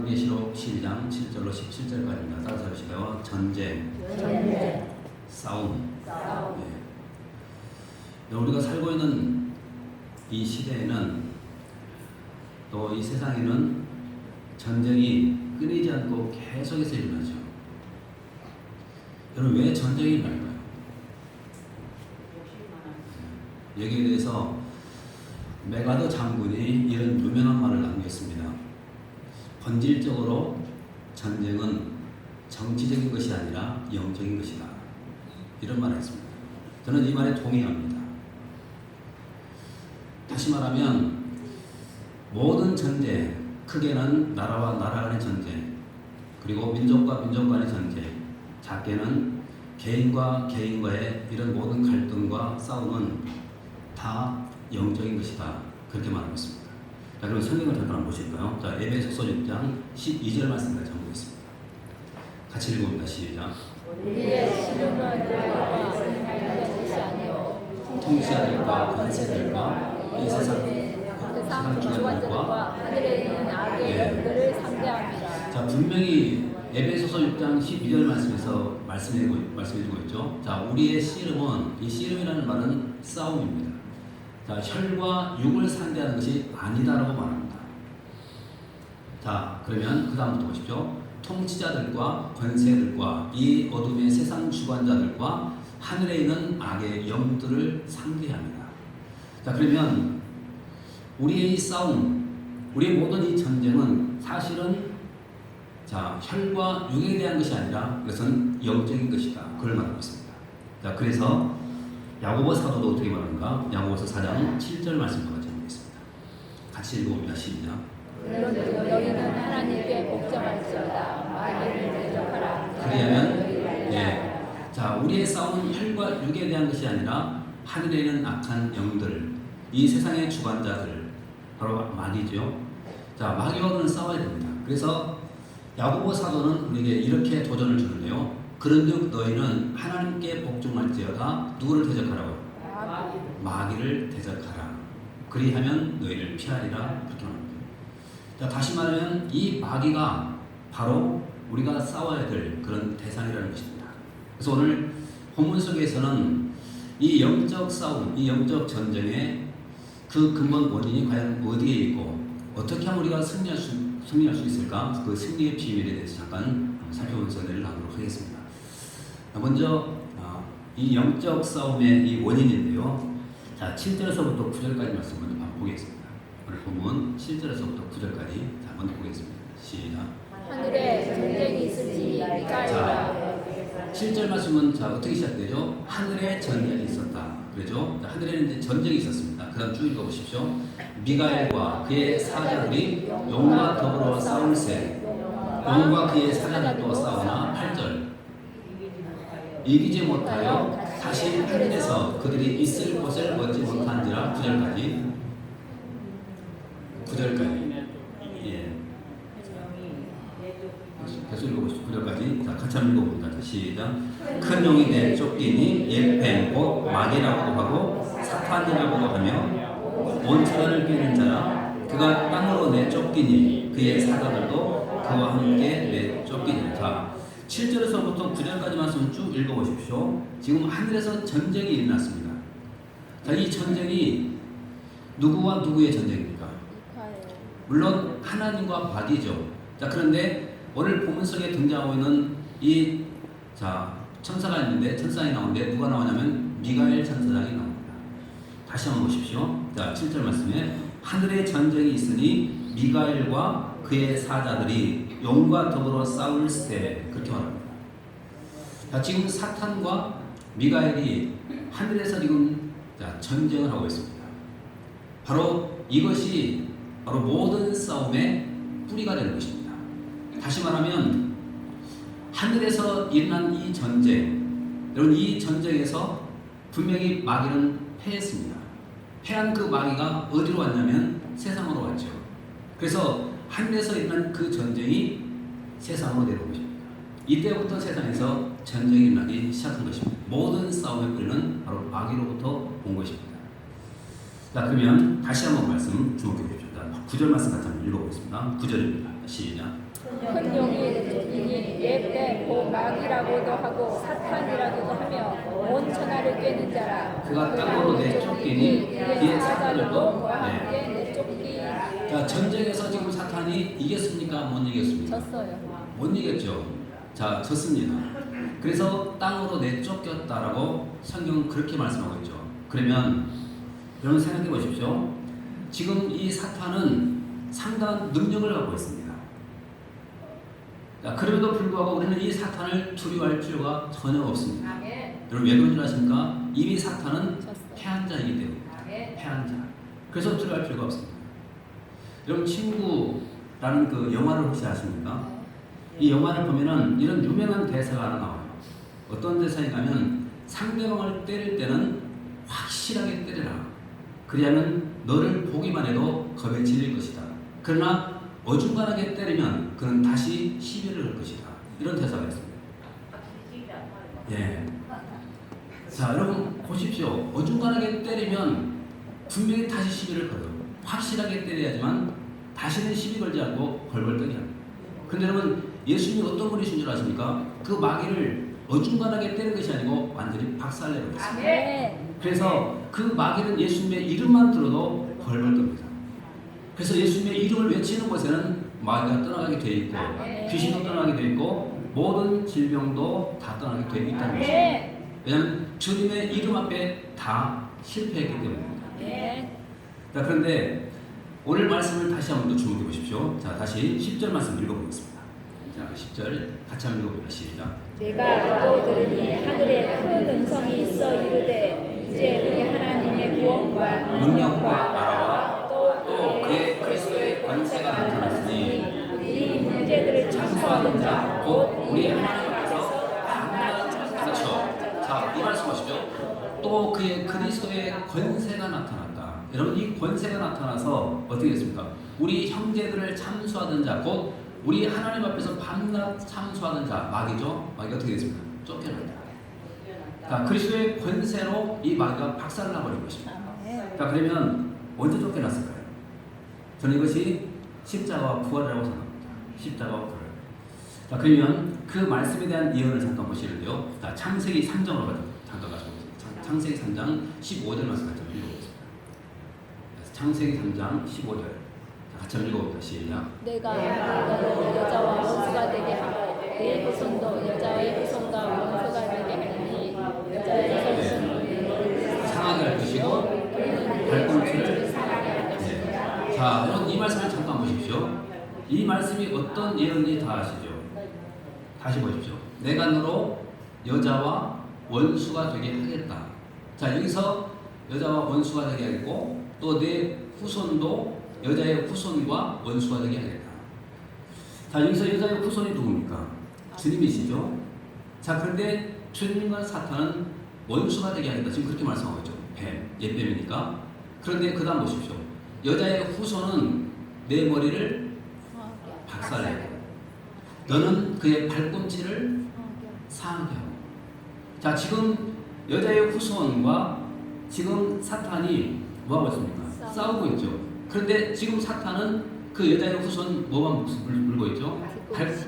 요한계시록 12장 7절로 17절까지입니다. 따라서 해주실까요? 전쟁, 싸움. 예. 우리가 살고 있는 이 시대에는 또 이 세상에는 전쟁이 끊이지 않고 계속해서 일어나죠. 여러분, 왜 전쟁이 일어날까요? 여기에 대해서 메가더 장군이 이런 유명한 말을 남겼습니다. 본질적으로 전쟁은 정치적인 것이 아니라 영적인 것이다. 이런 말을 했습니다. 저는 이 말에 동의합니다. 다시 말하면 모든 전쟁, 크게는 나라와 나라 간의 전쟁, 그리고 민족과 민족 간의 전쟁, 작게는 개인과 개인과의 이런 모든 갈등과 싸움은 다 영적인 것이다. 그렇게 말하고 있습니다. 자, 그럼 성경을 잠깐 한번 보실까요? 자, 에베소서 6장 12절 말씀까지 한번 보겠습니다. 같이 읽어봅니다. 시작. 우리의 시름은 너희와 생활하는 것이 아니요 통치자들과 권세들과 이 세상 주관자들과 하늘에 있는 악의 영들을 상대합니다. 자, 분명히 에베소서 6장 12절 말씀에서 말씀해주고 있죠. 자, 우리의 씨름은, 이 씨름이라는 말은 싸움입니다. 자, 혈과 육을 상대하는 것이 아니다라고 말합니다. 자, 그러면 그 다음부터 보십시오. 통치자들과 권세들과 이 어둠의 세상 주관자들과 하늘에 있는 악의 영들을 상대합니다. 자, 그러면 우리의 이 싸움, 우리의 모든 이 전쟁은 사실은 자, 혈과 육에 대한 것이 아니라 이것은 영적인 것이다. 그걸 말하고 있습니다. 자, 그래서 야고보 사도도 어떻게 말하는가? 야고보서 4장 7절 말씀과 같이 보겠습니다. 같이 읽어봅니다. 시작. 너희는 하나님께 복종할지어다. 마귀를 대적하라. 그리하면 자, 우리의 싸움은 혈과 육에 대한 것이 아니라 하늘에 있는 악한 영들, 이 세상의 주관자들, 바로 마귀죠. 자, 마귀와는 싸워야 됩니다. 그래서 야고보 사도는 우리에게 이렇게 도전을 주는데요. 그런즉 너희는 하나님께 복종할지어다. 누구를 대적하라고? 마귀를 대적하라. 그리하면 너희를 피하리라. 그렇게 말합니다. 자, 다시 말하면 이 마귀가 바로 우리가 싸워야 될 그런 대상이라는 것입니다. 그래서 오늘 본문 속에서는 이 영적 싸움, 이 영적 전쟁의 그 근본 원인이 과연 어디에 있고 어떻게 하면 우리가 승리할 수 있을까? 그 승리의 비밀에 대해서 잠깐 살펴보면서 은혜를 나누도록 하겠습니다. 먼저 이 영적 싸움의 이 원인인데요. 자, 7절에서부터 9절까지 말씀 먼저 한번 보겠습니다. 오늘 본문 7절에서부터 9절까지 자, 먼저 보겠습니다. 시작. 하늘에 전쟁이 있을지 미가엘아. 7절 말씀은 자, 어떻게 시작되죠? 하늘에 전쟁이 있었다. 그렇죠? 자, 하늘에는 이제 전쟁이 있었습니다. 그 다음 쭉 읽어보십시오. 미가엘과 그의 사자들이 용과 더불어 싸울세. 용과 그의 사자들도 싸우나 8절. 이기지 못하여 다시 하늘에서 그들이 있을 곳을 얻지 못한지라 9절까지. 9절까지. 예. 계속 읽어보시죠. 9절까지. 자, 같이 한번 읽어봅니다. 시작. 큰 용이 내쫓기니 예펜 곧 마귀라고도 하고 사탄이라고도 하며 온 천하를 꿰는 자라. 그가 땅으로 내쫓기니 그의 사자들도 그와 함께 내쫓기니. 자, 7절에서부터 9절까지 말씀 쭉 읽어보십시오. 지금 하늘에서 전쟁이 일어났습니다. 자, 이 전쟁이 누구와 누구의 전쟁입니까? 물론 하나님과 마귀죠. 자, 그런데 오늘 본문 속에 등장하고 있는 이 자, 천사가 있는데 천사가 나오는데 누가 나오냐면 미가엘 천사장이 나옵니다. 다시 한번 보십시오. 자, 7절 말씀에 하늘에 전쟁이 있으니 미가엘과 그의 사자들이 용과 더불어 싸울세. 그렇게 말합니다. 자, 지금 사탄과 미가엘이 하늘에서 지금 자, 전쟁을 하고 있습니다. 바로 이것이 바로 모든 싸움의 뿌리가 되는 것입니다. 다시 말하면 하늘에서 일어난 이 전쟁, 여러분 이 전쟁에서 분명히 마귀는 패했습니다. 패한 그 마귀가 어디로 왔냐면 세상으로 왔죠. 그래서 하늘에서 일어난 그 전쟁이 세상으로 내려온 것입니다. 이때부터 세상에서 전쟁이 일어나기 시작한 것입니다. 모든 싸움의 뿌리는 바로 마귀로부터 온 것입니다. 자, 그러면 다시 한번 말씀 주목해 주십시오. 9절 말씀 같이 한번 읽어보겠습니다. 9절입니다. 시작. 큰 용이 이니 옛뱀 곧 마귀라고도 하고 사탄이라고도 하며 온 천하를 꿰는 자라. 그가 땅으로 내쫓기니 이에 사탄들도 그와 함께 내쫓기. 자, 전쟁에서 지금 사탄이 이겼습니까? 못 이겼습니까? 졌어요. 못 이겼죠. 자, 졌습니다. 그래서 땅으로 내쫓겼다라고 성경은 그렇게 말씀하고 있죠. 그러면 여러분 생각해 보십시오. 지금 이 사탄은 상당한 능력을 갖고 있습니다. 자, 그럼에도 불구하고 우리는 이 사탄을 두려워할 필요가 전혀 없습니다. 여러분 왜 그런 줄 아십니까? 이미 사탄은 졌어요. 패한 자이기 때문입니다. 패한 자. 그래서 두려워할 필요가 없습니다. 여러분 친구라는 그 영화를 혹시 아십니까? 이 영화를 보면은 이런 유명한 대사가 하나 나와요. 어떤 대사인가면 상대방을 때릴 때는 확실하게 때려라. 그리하면 너를 보기만 해도 겁에 질릴 것이다. 그러나 어중간하게 때리면 그는 다시 시비를 걸 것이다. 이런 대사가 있습니다. 예. 자, 여러분 보십시오. 어중간하게 때리면 분명히 다시 시비를 걸어요. 확실하게 때려야지만 다시는 시비 걸지 않고 벌벌 떠게 합니다. 근데 여러분 예수님이 어떤 분이신 줄 아십니까? 그 마귀를 어중간하게 때린 것이 아니고 완전히 박살내버렸어요. 그래서 그 마귀는 예수님의 이름만 들어도 벌벌 떱니다. 그래서 예수님의 이름을 외치는 곳에는 마귀가 떠나가게 되어 있고 귀신도 떠나게 되어 있고 모든 질병도 다 떠나게 되어 있다는 것입니다. 왜냐하면 주님의 이름 앞에 다 실패했기 때문입니다. 자, 그런데 오늘 말씀을 다시 한번 더 주목해 보십시오. 자, 다시 10절 말씀 읽어보겠습니다. 자, 10절 같이 한번 읽어보겠습니다. 시작. 내가 또 들으니 하늘에 큰 음성이 있어 이르되 이제 우리 하나님의 구원과 능력과 나라와 또 그의 그리스도의 권세가 나타났으니 우리 문제들을 참수하는 자 곧 우리 하나님 앞에서 당당한 그렇죠. 자, 이 말씀 보십시오. 또 그의 그리스도의 권세가 나타났다. 여러분 이 권세가 나타나서 어떻게 됐습니까? 우리 형제들을 참수하던 자 곧 우리 하나님 앞에서 밤낮 참수하는 자 마귀죠. 마귀가 어떻게 됐습니까? 쫓겨났다. 자, 그리스도의 권세로 이 마귀가 박살을 나버린 것입니다. 자, 그러면 언제 쫓겨났을까요? 저는 이것이 십자가와 부활이라고 생각합니다. 십자가와 부활. 자, 그러면 그 말씀에 대한 예언을 잠깐 보시는데요. 자, 창세기 3장으로 잠깐 가시겠습니다. 창세기 3장 15절 말씀 같이 한번 읽어보겠습니다. 창세기 3장 15절. 같이 한번 읽어봅니다. 시작. 내가 너를 여자와 원수가 되게 하고 내 후손도 여자의 후손과 원수가 되게 하니 여자의 후손은 상하게 할 것이고 발꿈치를 네. 자, 여러분 이 말씀을 잠깐 보십시오. 이 말씀이 어떤 예언인지 다 아시죠? 다시 보십시오. 내가 너로 여자와 원수가 되게 하겠다. 자, 여기서 여자와 원수가 되게 하겠고 또 내 후손도 여자의 후손과 원수가 되게 하겠다. 자, 여기서 여자의 후손이 누굽니까? 주님이시죠. 자, 그런데 주님과 사탄은 원수가 되게 하겠다. 지금 그렇게 말씀하고 있죠. 뱀, 옛뱀이니까. 그런데 그 다음 보십시오. 여자의 후손은 내 머리를 박살내고 너는 그의 발꿈치를 상하게 하고. 자, 지금 여자의 후손과 지금 사탄이 뭐하고 있습니까? 싸우고 있죠. 그런데 지금 사탄은 그 여자의 후손 뭐만 물고 있죠?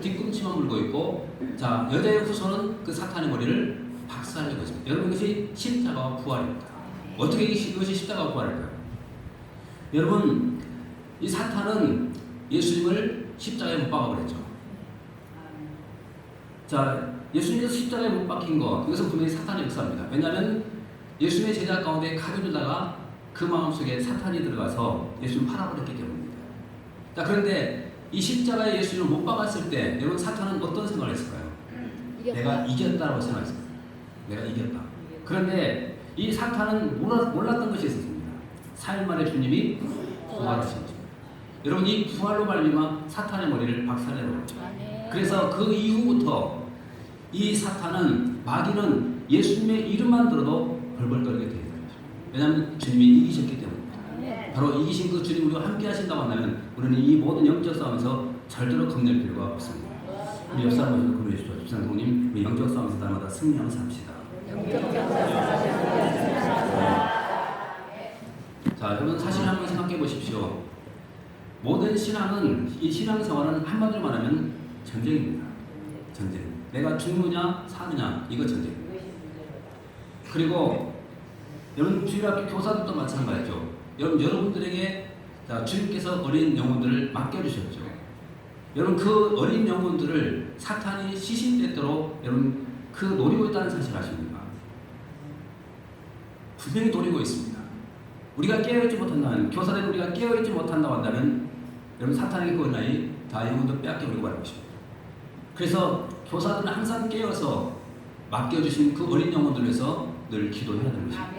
뒤꿈치만 물고 있고, 자, 여자의 후손은 그 사탄의 머리를 박살내고 있습니다. 여러분, 이것이 십자가와 부활입니다. 어떻게 이것이 십자가와 부활일까요? 여러분, 이 사탄은 예수님을 십자가에 못 박아버렸죠. 자, 예수님께서 십자가에 못 박힌 것, 이것은 분명히 사탄의 역사입니다. 왜냐하면 예수님의 제자 가운데 가룟유다가 그 마음속에 사탄이 들어가서 예수님을 팔아버렸기 때문입니다. 자, 그런데 이 십자가에 예수님을 못 박았을 때 여러분 사탄은 어떤 생각을 했을까요? 내가 이겼다고 생각했어요. 내가 이겼다. 그런데 이 사탄은 몰랐던 것이 있었습니다. 4일 만에 주님이 부활하신 것입니다. 여러분 이 부활로 말미암아 사탄의 머리를 박살내버렸죠. 그래서 그 이후부터 이 사탄은 마귀는 예수님의 이름만 들어도 벌벌 떨게 되어 있습니다. 왜냐하면 주님이 이기셨기 때문입니다. 바로 이기신 그 주님 우리와 함께 하신다고 한다면 우리는 이 모든 영적 싸움에서 절대로 겁낼 필요가 없습니다. 우리 옆 사람들도 그러해 주십시오. 집사님님, 우리 영적 싸움에서 날마다 승리하면서 합시다. 자, 여러분 사실 한번 생각해 보십시오. 모든 신앙은 이 신앙생활은 한마디로 말하면 전쟁입니다. 전쟁. 내가 죽느냐 사느냐 이거 전쟁. 그리고 여러분 주일학교 교사들도 마찬가지죠. 여러분들에게 주님께서 어린 영혼들을 맡겨주셨죠. 여러분 그 어린 영혼들을 사탄이 시신때때로 여러분 그 노리고 있다는 사실 아십니까? 분명히 노리고 있습니다. 우리가 깨어있지 못한다면 교사들 우리가 깨어있지 못한다고 한다면 여러분 사탄에게 그 나이 다 영혼도 빼앗겨버리고 말할 것입니다. 그래서 교사들은 항상 깨어서 맡겨주신 그 어린 영혼들을 위해서 늘 기도해야 되는 것입니다.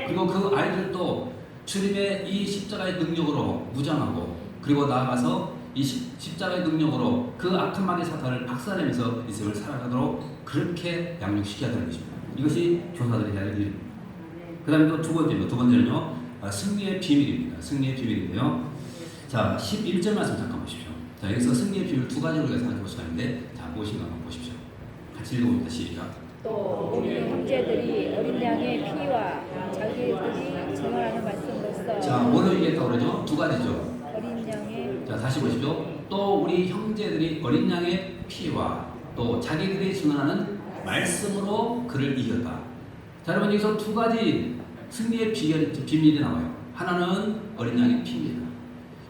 그리고 그 아이들도 주님의 이 십자가의 능력으로 무장하고 그리고 나아가서 이 십자가의 능력으로 그 악한 마귀 사탄을 박살내면서 인생을 살아가도록 그렇게 양육시켜야 되는 것입니다. 이것이 교사들이 해야 될 일입니다. 그 다음에 또 두 번째는요 승리의 비밀입니다. 승리의 비밀인데요. 자 11절 말씀 잠깐 보십시오. 자 여기서 승리의 비밀 두 가지로 우리가 생각해 볼 수가 있는데 자 무엇인가 한번 보십시오. 같이 읽어봅니다. 시작. 또 우리 형제들이 어린 양의 피와 자기들이 증언하는 말씀으로써 자 뭐로 얘기했다고 그러죠? 두 가지죠. 어린 양의 자 다시 보십시오. 또 우리 형제들이 어린 양의 피와 또 자기들이 증언하는 말씀으로 그를 이겼다. 자 여러분 여기서 두 가지 승리의 비밀이 나와요. 하나는 어린 양의 피입니다.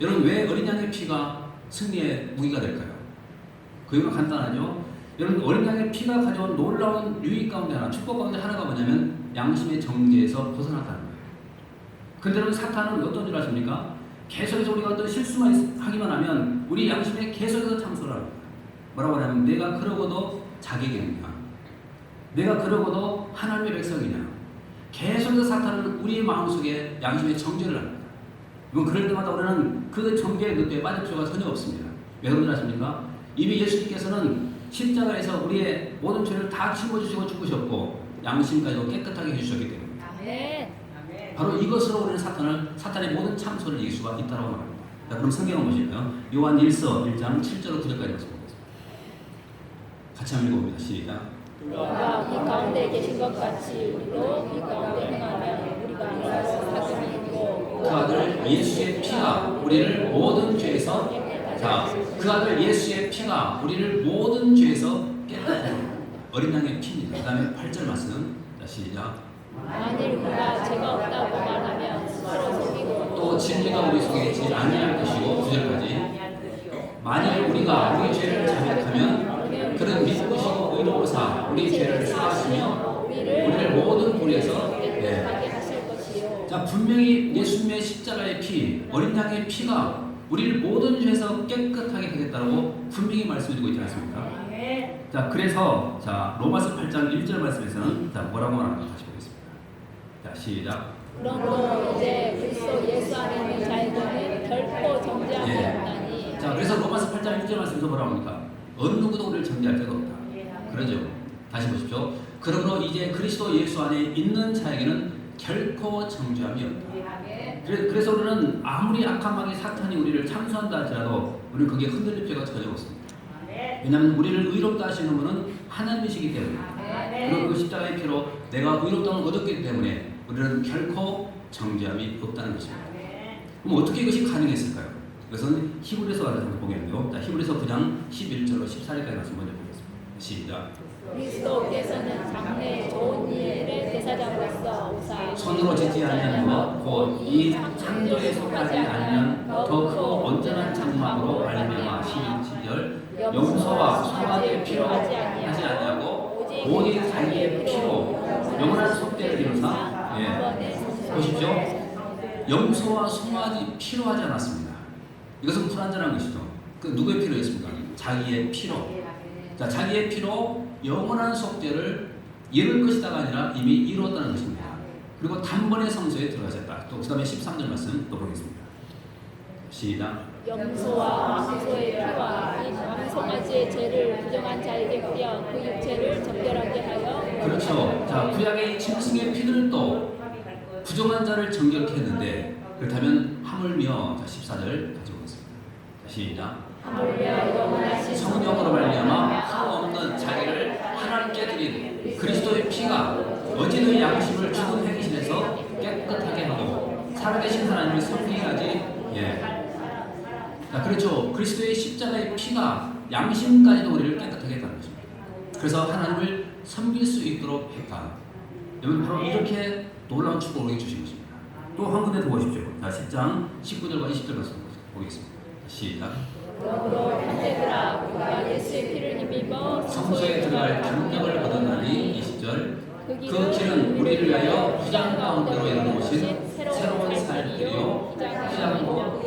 여러분 왜 어린 양의 피가 승리의 무기가 될까요? 그 이유가 간단하죠. 여러분 어린 양의 피가 가져온 놀라운 유익 가운데 하나, 축복 가운데 하나가 뭐냐면 양심의 정죄에서 벗어났다는 거예요. 그런데 여러분 사탄은 어떤 줄 아십니까? 계속해서 우리가 어떤 실수만 하기만 하면 우리 양심에 계속해서 참소를 합니다. 뭐라고 하냐면 내가 그러고도 자기겠냐, 내가 그러고도 하나님의 백성이냐. 계속해서 사탄은 우리의 마음속에 양심의 정죄를 합니다. 이건 그럴 때마다 우리는 그 정죄의 늪에 빠질 필요가 전혀 없습니다. 왜 그런지 아십니까? 이미 예수님께서는 십자가에서 우리의 모든 죄를 다 짊어지시고 죽으셨고 양심까지도 깨끗하게 해주셨기 때문에 바로 이것으로 우리는 사탄의 모든 참소를 이길 수가 있다고 말합니다. 자, 그럼 성경을 보실까요? 요한 1서 1장 7절로 9절까지 말씀드리겠습니다. 같이 한번 읽어봅니다. 시작. 우리가 이 가운데 계신 것 같이 우리도 이 가운데 행하면 우리가 하나님의 사귐이 있고 그 아들 예수의 피가 우리를 모든 죄에서 그 아들 예수의 피가 우리를 모든 죄에서 깨끗하게 어린 양의 피입니다. 그 다음에 8절 말씀. 자 시작. 만일 우리가 죄가 없다고 말하면 스스로 속이고 또 진리가 우리 속에 있지 아니할 것이고 9절까지. 만일 우리가 우리 죄를 자백하면 그는 믿으시고 의로우사 우리 죄를 사하시며 우리를 모든 불에서 자 분명히 예수님의 십자가의 피, 어린 양의 피가 우리를 모든 죄에서 깨끗하게 하겠다고 분명히 말씀드리고 있지 않습니까? 자 그래서 자 로마서 8장 1절 말씀에서는 자 뭐라고 말하는가 다시 보겠습니다. 자 시작. 그러므로 이제 그리스도 예수 안에 있는 자에게는 결코 정죄함이 없나니. 자 그래서 로마서 8장 1절 말씀에서 뭐라고 합니까? 어느 누구도 우리를 정죄할 자가 없다. 그러죠. 다시 보십시오. 그러므로 이제 그리스도 예수 안에 있는 자에게는 결코 정죄함이 없다. 그래서 우리는 아무리 악한 마귀 사탄이 우리를 참수한다 할지라도 우리는 그게 흔들릴 필요가 전혀 없습니다. 왜냐하면 우리를 의롭다 하시는 분은 하나님이시기 때문에 그리고 그 십자가의 피로 내가 의롭다는 얻었기 때문에 우리는 결코 정죄함이 없다는 것입니다. 그럼 어떻게 이것이 가능했을까요? 이것은 히브리서 가서 보겠는데요. 히브리서 9장 11절로 14절까지 말씀 먼저 보겠습니다. 시작. 그리스도께서는 장래의 좋은 일의 대사장으로서 오사 손으로 짓지 아니하는 것 곧 이 창조에 속하지 아니한 더 크고 온전한 장막으로 말미암아 12절 용서와 송아지의 피로 하지 아니하고 오직 자기의 피로 영원한 속죄를 이루사 보십시오. 용서와 송아지 피로 하지 않았습니다. 이것은 불완전한 것이죠. 그 누구의 피로였습니까? 자기의 피로. 자, 자기의 피로 영원한 속죄를 이룰 것이다가 아니라 이미 이루었다는 것입니다. 그리고 단번에 성소에 들어가셨다. 또 그 다음에 13절 말씀 또 보겠습니다. 시작. 염소와 황소의 피와 이 송아지의 죄를 부정한 자에게 뿌려 그 육체를 정결하게 하여. 그렇죠. 자, 구약의 짐승의 피들도 부정한 자를 정결케 했는데 그렇다면 하물며 자 14절 가지고 있습니다. 시작. 성령으로 말미암아 흠 없는 자기를 하나님께 드린 그리스도의 피가 어제의 양심을 죽은 행실에서 깨끗하게 하고 살아계신 하나님을 섬기게 하지 자, 그렇죠. 그리스도의 십자가의 피가 양심까지도 우리를 깨끗하게 했다는 것입니다. 그래서 하나님을 섬길 수 있도록 했다. 여러분 바로 이렇게 놀라운 축복을 우리에게 주신 것입니다. 또 한 군데 더 보십시오. 자, 10장 19절과 20절 말씀 보겠습니다. 시작. 그러므로 형제들아 우리가 예수의 피를 힘입어 성소에 들어갈 담력을 얻었나니 20절. 그 길은 우리를 위하여 휘장 가운데로 열어놓으신 새로운 살길이요 휘장으로.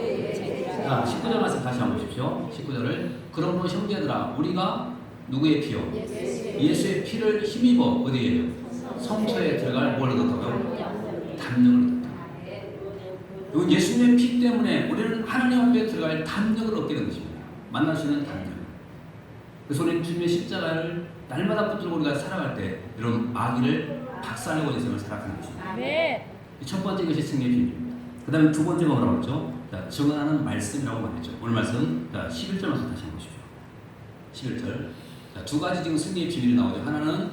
자, 19절 말씀 다시 한번 보십시오. 19절을 그러므로 형제들아 우리가 누구의 피요? 예수의 피를 힘입어 어디에요? 성소에 들어갈 뭘 얻었다고요? 담력을 얻었다. 이건 예수님의 피 때문에 우리는 하나님 앞에 들어갈 담력을 얻게 된 것입니다. 만날 수 있는 담력. 그래서 우리는 주님의 십자가를 날마다 붙들고 우리가 살아갈 때 이런 마귀를 박살내고 인생을 살아가는 것입니다. 첫 번째 것이 승리의 비밀입니다. 그 다음에 두 번째가 뭐라고 했죠? 자, 증언하는 말씀이라고 말했죠. 오늘 말씀, 자, 11절 말씀 다시 한번 보십시오. 11절. 자, 두 가지 지금 승리의 비밀이 나오죠. 하나는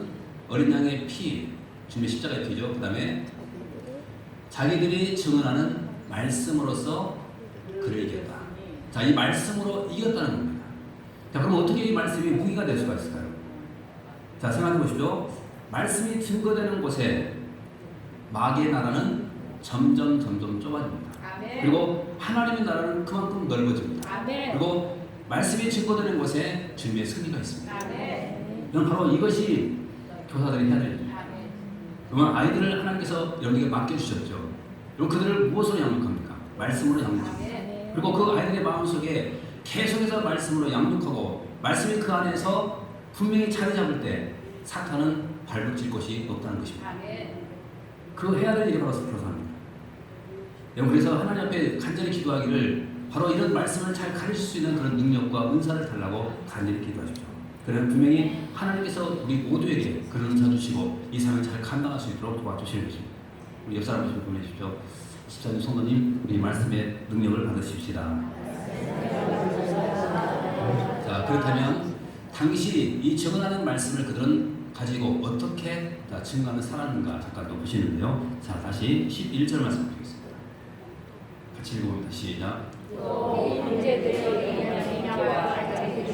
어린 양의 피, 주님의 십자가의 피죠. 그 다음에 자기들이 증언하는 말씀으로서 그를 이겼다. 자, 이 말씀으로 이겼다는 겁니다. 자, 그럼 어떻게 이 말씀이 무기가 될 수가 있을까요? 자, 생각해 보십시오. 말씀이 증거되는 곳에 마귀의 나라는 점점 좁아집니다. 그리고 하나님의 나라는 그만큼 넓어집니다. 그리고 말씀이 증거되는 곳에 주님의 승리가 있습니다. 이건 바로 이것이 교사들이 해야 됩니다. 그러면 아이들을 하나님께서 여러분에게 맡겨주셨죠. 그럼 그들을 무엇으로 양육합니까? 말씀으로 양육합니다. 그리고 그 아이들의 마음속에 계속해서 말씀으로 양육하고 말씀이 그 안에서 분명히 자리 잡을 때 사탄은 발붙일 곳이 없다는 것입니다. 그 해야 될 일이 바로 교사입니다. 여러분 그래서 하나님 앞에 간절히 기도하기를 바로 이런 말씀을 잘 가르칠 수 있는 그런 능력과 은사를 달라고 간절히 기도하십시오. 그러면 분명히 하나님께서 우리 모두에게 그런 은사 주시고 이 삶을 잘 감당할 수 있도록 도와주시는 것입니다. 우리 옆 사람 좀 보내주십시오. 집사님, 성도님, 우리 말씀의 능력을 받으십시다. 자, 그렇다면 당시 이 증언하는 말씀을 그들은 가지고 어떻게 증거하며 살았는가 잠깐 또 보시는데요. 자, 다시 11절 말씀 드리겠습니다. 같이 읽어봅니다. 시작.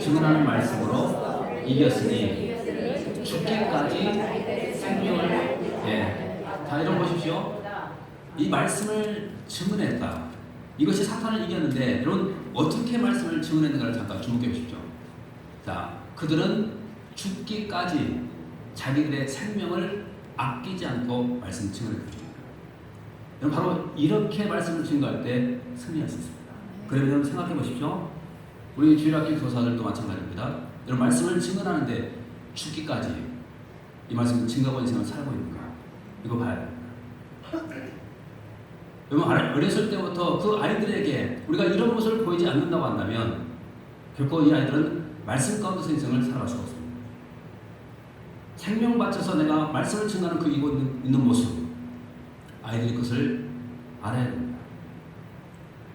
증언하는 말씀으로 이겼으니 죽기까지 생명을. 자, 이런 보십시오. 이 말씀을 증언했다. 이것이 사탄을 이겼는데 여러분 어떻게 말씀을 증언했는가를 잠깐 주목해 보십시오. 자, 그들은 죽기까지 자기들의 생명을 아끼지 않고 말씀을 증언했습니다. 여러분 바로 이렇게 말씀을 증거할 때 승리할 수 있습니다. 그러면 여러분 생각해 보십시오. 우리 주일학교 교사들도 마찬가지입니다. 여러분 말씀을 증언하는데 죽기까지 이 말씀을 증거하고 인생을 살고 있는가? 이거 봐야 됩니다. 여러분 어렸을 때부터 그 아이들에게 우리가 이런 모습을 보이지 않는다고 한다면 결코 이 아이들은 말씀 가운데서 인생을 살아갈 수가 없습니다. 생명 바쳐서 내가 말씀을 증거하는 그 이고 있는 모습 아이들이 그것을 알아야 됩니다.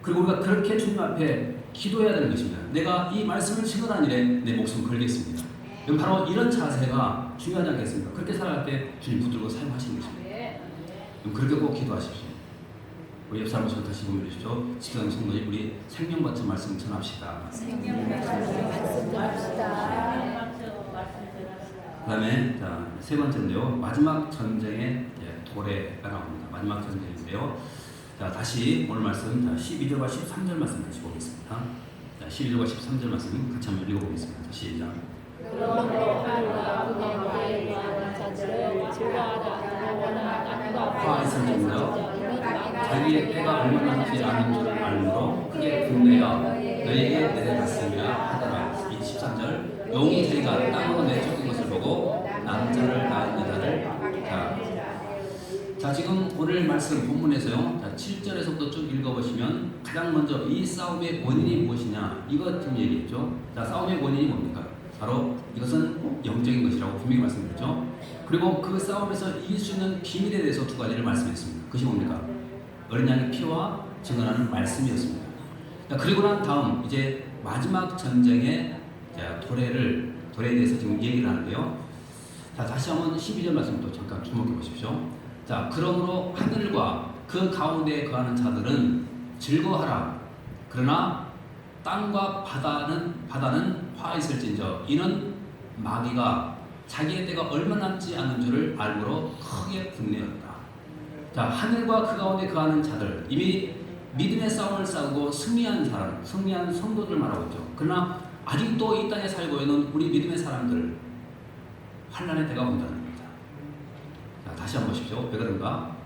그리고 우리가 그렇게 주님 앞에 기도해야 되는 것입니다. 내가 이 말씀을 증언하는 일에 내 목숨을 걸겠습니다. 바로 이런 자세가 중요하지 않겠습니까? 그렇게 살아갈 때 주님 붙들고 사용하시는 것입니다. 그렇게 꼭 기도하십시오. 우리 옆 사람 모습을 다시 보면 주십시오. 집사님 성도님 우리 생명 바쳐 말씀 전합시다. 생명 말씀 전합시다. 그 다음에 세 번째인데요. 마지막 전쟁의 도래가 나옵니다. 마지막 전쟁인데요. 자, 다시 오늘 말씀 12절과 13절 말씀 다시 보겠습니다. 자, 12절과 13절 말씀 같이 한번 읽어보겠습니다. 시작. 그러므로 하루가 그의 노예에 구하는 자들을 즐거워하라. 너무나 땅과 화에서 죽는다. 자기의 때가 얼마나 하지 않은 줄 알므로 크게 분내어 너에게 내려갔습니다 하더라. 23절 용이 저희가 땅으로 내쫓은 것을 보고 남자를 낳은 여자를. 자, 지금 오늘 말씀 본문에서요. 자, 7절에서부터 쭉 읽어보시면 가장 먼저 이 싸움의 원인이 무엇이냐 이것 좀 얘기했죠. 자, 싸움의 원인이 뭡니까? 바로 이것은 영적인 것이라고 분명히 말씀드렸죠. 그리고 그 싸움에서 이길 수 있는 비밀에 대해서 두 가지를 말씀했습니다. 그것이 뭡니까? 어린 양의 피와 증언하는 말씀이었습니다. 자, 그리고 난 다음 이제 마지막 전쟁의 도래에 대해서 지금 얘기를 하는데요. 자, 다시 한번 12절 말씀도 잠깐 주목해 보십시오. 자, 그러므로 하늘과 그 가운데에 거하는 자들은 즐거워하라. 그러나 땅과 바다는 화 있을진저 이는 마귀가 자기의 때가 얼마 남지 않은 줄을 알므로 크게 분내었다. 자, 하늘과 그 가운데 거하는 자들, 이미 믿음의 싸움을 싸우고 승리한 사람, 승리한 성도들 말하고 있죠. 그러나 아직도 이 땅에 살고 있는 우리 믿음의 사람들, 환난의 때가 온다는 겁니다. 자, 다시 한번 보십시오. 왜 그런가?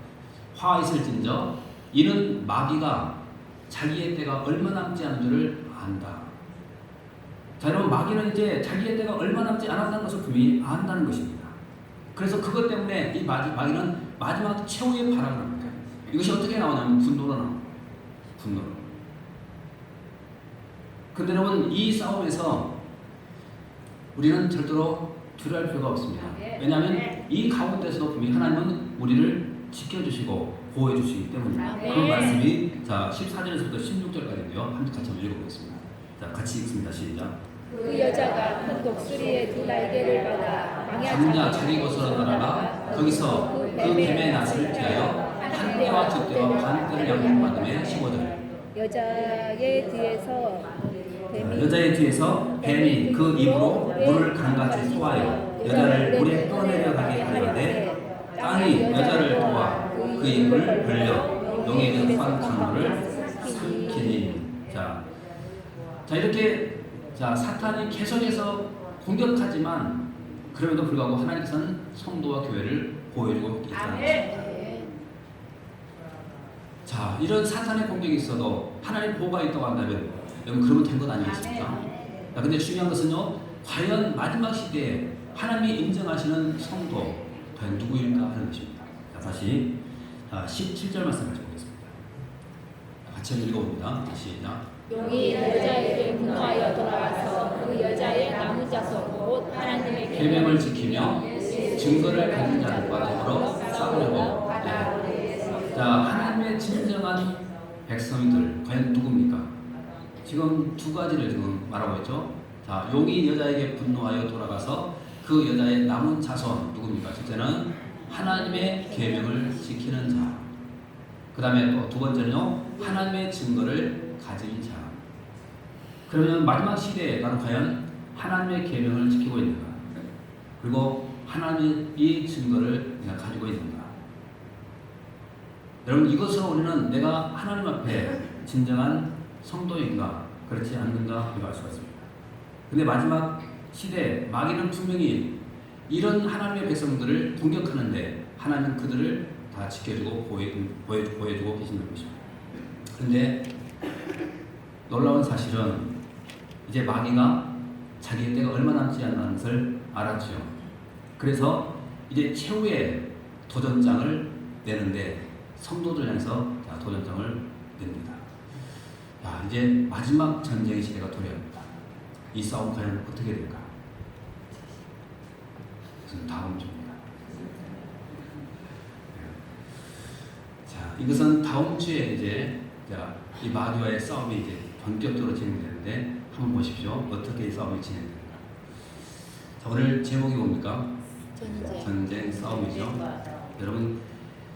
화 있을진저 이는 마귀가 자기의 때가 얼마 남지 않은 줄을 안다. 자, 여러분, 마귀는 이제 자기의 때가 얼마 남지 않았다는 것을 분명히 안다는 것입니다. 그래서 그것 때문에 이 마귀는 마지막 최후의 바람을 합니다. 이것이 어떻게 나오냐면 분노로 나옵니다. 분노로. 근데 여러분, 이 싸움에서 우리는 절대로 두려워할 필요가 없습니다. 왜냐하면 이 가운데서도 분명히 하나님은 우리를 지켜주시고 보호해주시기 때문입니다. 그 말씀이 자 14절에서부터 16절까지인데요. 함께 같이 한번 읽어보겠습니다. 자, 같이 읽습니다. 시작. 그 여자가 큰 독수리의 두 날개를 받아 광야 자기 곳으로 날아가 거기서 그 뱀의 낯을 피하여 한 떼와 두 떼와 반 떼를 양육받음에 15절. 여자의 뒤에서 뱀이 그 입으로 물을 강같이 쏘아요 여자를 물에 떠내려가게 하려되 땅이 여자를 도와 그 입을 벌려 용에게 판 강물을 삼키니. 자, 이렇게 사탄이 계속해서 공격하지만 그럼에도 불구하고 하나님께서는 성도와 교회를 보호해주고 있다는 것입니다. 자, 이런 사탄의 공격이 있어도 하나님 보호가 있다고 한다면 여러분 그러면 된 것 아니겠습니까? 자, 근데 중요한 것은요, 과연 마지막 시대에 하나님이 인정하시는 성도 과연 누구일까 하는 것입니다. 자, 다시 17절 말씀 같이 보겠습니다. 같이 읽어봅니다. 시작. 용이 여자에게 분노하여 돌아와서 그 여자의 남은 자손 곧 하나님의 계명을 지키며 증거를 가진 자들과 더불어 싸우려고. 자, 하나님의 진정한 백성들 과연 누굽니까? 지금 두 가지를 지금 말하고 있죠. 자, 용이 여자에게 분노하여 돌아가서 그 여자의 남은 자손 누굽니까? 첫째는 하나님의 계명을 지키는 자. 그 다음에 또 두 번째는요, 하나님의 증거를 가진 자. 그러면 마지막 시대에 나는 과연 하나님의 계명을 지키고 있는가? 그리고 하나님의 이 증거를 내가 가지고 있는가? 여러분, 이것으로 우리는 내가 하나님 앞에 진정한 성도인가 그렇지 않는가 우리가 알 수가 있습니다. 근데 마지막 시대에 마귀는 분명히 이런 하나님의 백성들을 공격하는데 하나님은 그들을 다 지켜주고 보호해주고 계신다는 것입니다. 그런데 놀라운 사실은 이제 마귀가 자기의 때가 얼마 남지 않는 것을 알았죠. 그래서 이제 최후의 도전장을 내는데 성도들 향해서 도전장을 냅니다. 야, 이제 마지막 전쟁의 시대가 도래합니다. 이 싸움 과연 어떻게 될까? 그것은 다음 주입니다. 자, 이것은 다음 주에 이제 이 마귀와의 싸움이 이제 본격적으로 진행되는데 한번 보십시오. 어떻게 이 싸움이 진행됩니까? 자, 오늘 제목이 뭡니까? 전쟁 싸움이죠. 여러분,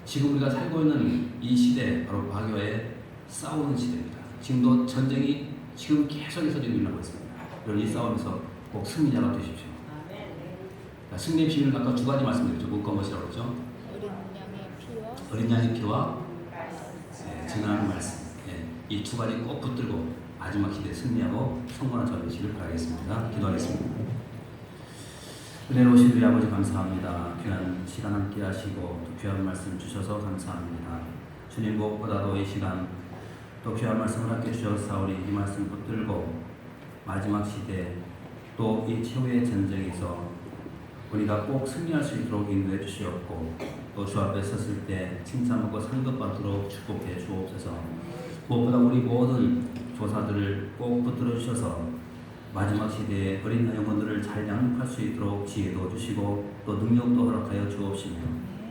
지금 우리가 살고 있는 이 시대 바로 마귀와의 싸우는 시대입니다. 지금도 전쟁이 지금 계속해서 지금 일어나고 있습니다. 여러분, 이 싸움에서 꼭 승리자가 되십시오. 자, 승리의 비밀은 아까 두 가지 말씀드렸죠. 뭐가 무엇이라고 그랬죠? 어린 양의 피와 증언하는 말씀. 이 두 가지 꼭 붙들고 마지막 시대에 승리하고 성공한 저희 되시길 바라겠습니다. 기도하겠습니다. 은혜로우신 우리 아버지 감사합니다. 귀한 시간 함께 하시고 또 귀한 말씀 주셔서 감사합니다. 주님, 무엇보다도 이 시간 또 귀한 말씀을 함께 주셨사오니 이 말씀 붙들고 마지막 시대 또 이 최후의 전쟁에서 우리가 꼭 승리할 수 있도록 인도해 주시옵고 또 주 앞에 섰을 때 칭찬받고 상급받도록 축복해 주옵소서. 무엇보다 우리 모든 조사들을 꼭 붙들어 주셔서 마지막 시대에 어린 영혼들을 잘 양육할 수 있도록 지혜도 주시고 또 능력도 허락하여 주옵시며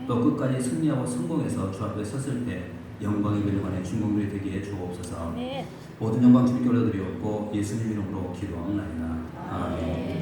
또 끝까지 승리하고 성공해서 주 앞에 섰을 때 영광이 멸관의 주인공들이 되게 해 주옵소서. 모든 영광 주님께 올려드리옵고 예수님 이름으로 기도합니다. 아멘.